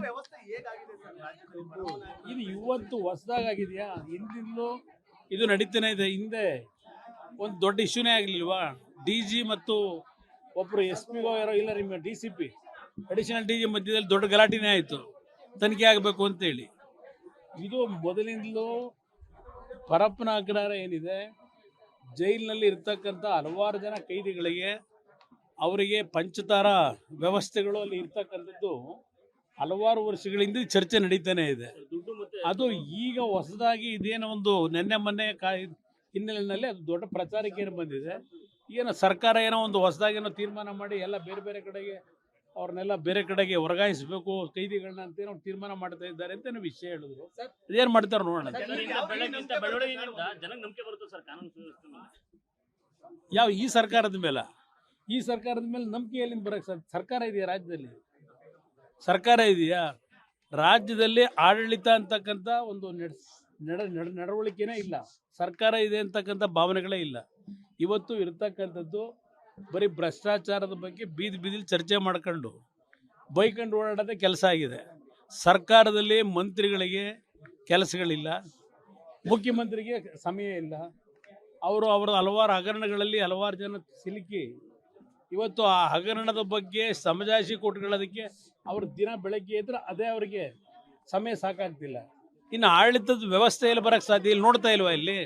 ವ್ಯವಸ್ಥೆ ಹೇಗಾಗಿದೆ ಸರ್ ರಾಜ್ಯದಲ್ಲಿ ಇದು ಇವತ್ತು ಹೊಸದಾಗಿದೆಯಾ? ಹಿಂದಿಂದಲೂ ಇದು ನಡೀತಾನೆ ಇದೆ. ಹಿಂದೆ ಒಂದು ದೊಡ್ಡ ಇಶ್ಯೂನೇ ಆಗಲಿಲ್ವಾ? DG ಮತ್ತು ಒಬ್ಬರು SP ಯಾರೋ ಇಲ್ಲ, ನಿಮ್ಮ DCP ಅಡಿಷನಲ್ DG ಮಧ್ಯದಲ್ಲಿ ದೊಡ್ಡ ಗಲಾಟೆನೇ ಆಯಿತು, ತನಿಖೆ ಆಗಬೇಕು ಅಂತೇಳಿ. ಇದು ಮೊದಲಿಂದಲೂ ಪರಪ್ಪನ ಅಗ್ರಹಾರ ಏನಿದೆ, ಜೈಲಿನಲ್ಲಿ ಇರ್ತಕ್ಕಂಥ ಹಲವಾರು ಜನ ಕೈದಿಗಳಿಗೆ ಅವರಿಗೆ ಪಂಚತಾರ ವ್ಯವಸ್ಥೆಗಳು ಅಲ್ಲಿ ಇರ್ತಕ್ಕಂಥದ್ದು ಹಲವಾರು ವರ್ಷಗಳಿಂದ ಚರ್ಚೆ ನಡೀತಾನೆ ಇದೆ. ಅದು ಈಗ ಹೊಸದಾಗಿ ಇದೇನೋ ಒಂದು ನೆನ್ನೆ ಮೊನ್ನೆ ಹಿನ್ನೆಲೆಯಲ್ಲಿ ಅದು ದೊಡ್ಡ ಪ್ರಚಾರಕ್ಕೆ ಏನು ಬಂದಿದೆ. ಏನೋ ಸರ್ಕಾರ ಏನೋ ಒಂದು ಹೊಸದಾಗಿ ಏನೋ ತೀರ್ಮಾನ ಮಾಡಿ ಎಲ್ಲ ಬೇರೆ ಬೇರೆ ಕಡೆಗೆ ಅವ್ರನ್ನೆಲ್ಲ ಬೇರೆ ಕಡೆಗೆ ವರ್ಗಾಯಿಸಬೇಕು ಕೈದಿಗಳನ್ನ ಅಂತೇನೋ ತೀರ್ಮಾನ ಮಾಡ್ತಾ ಇದ್ದಾರೆ ಅಂತ ವಿಷಯ ಹೇಳಿದ್ರು. ಅದೇನು ಮಾಡ್ತಾರೆ ನೋಡೋಣ. ಯಾವ ಈ ಸರ್ಕಾರದ ಮೇಲೆ ನಂಬಿಕೆ ಎಲ್ಲಿಂದ ಬರಕ್ಕೆ? ಸರ್ಕಾರ ಇದೆಯಾ ರಾಜ್ಯದಲ್ಲಿ? ಸರ್ಕಾರ ಇದೆಯಾ ರಾಜ್ಯದಲ್ಲಿ? ಆಡಳಿತ ಅಂತಕ್ಕಂಥ ಒಂದು ನಡವಳಿಕೆನೇ ಇಲ್ಲ. ಸರ್ಕಾರ ಇದೆ ಅಂತಕ್ಕಂಥ ಭಾವನೆಗಳೇ ಇಲ್ಲ. ಇವತ್ತು ಇರ್ತಕ್ಕಂಥದ್ದು ಬರೀ ಭ್ರಷ್ಟಾಚಾರದ ಬಗ್ಗೆ ಬೀದಿಲಿ ಚರ್ಚೆ ಮಾಡ್ಕೊಂಡು ಬೈಕೊಂಡು ಓಡಾಡೋದೇ ಕೆಲಸ ಆಗಿದೆ. ಸರ್ಕಾರದಲ್ಲಿ ಮಂತ್ರಿಗಳಿಗೆ ಕೆಲಸಗಳಿಲ್ಲ, ಮುಖ್ಯಮಂತ್ರಿಗೆ ಸಮಯ ಇಲ್ಲ. ಅವರ ಹಲವಾರು ಹಗರಣಗಳಲ್ಲಿ ಹಲವಾರು ಜನ ಸಿಲುಕಿ ಇವತ್ತು ಆ ಹಗರಣದ ಬಗ್ಗೆ ಸಮಜಾಯಿಷಿ ಕೊಟ್ಕೊಳ್ಳೋದಕ್ಕೆ ಅವ್ರ ದಿನ ಬೆಳಗ್ಗೆ ಇದ್ರೆ ಅದೇ ಅವರಿಗೆ ಸಮಯ ಸಾಕಾಗ್ತಿಲ್ಲ. ಇನ್ನು ಆಡಳಿತದ ವ್ಯವಸ್ಥೆಯಲ್ಲಿ ಬರಕ್ಕೆ ಸಾಧ್ಯ. ಇಲ್ಲಿ ನೋಡ್ತಾ ಇಲ್ವಾ? ಇಲ್ಲಿ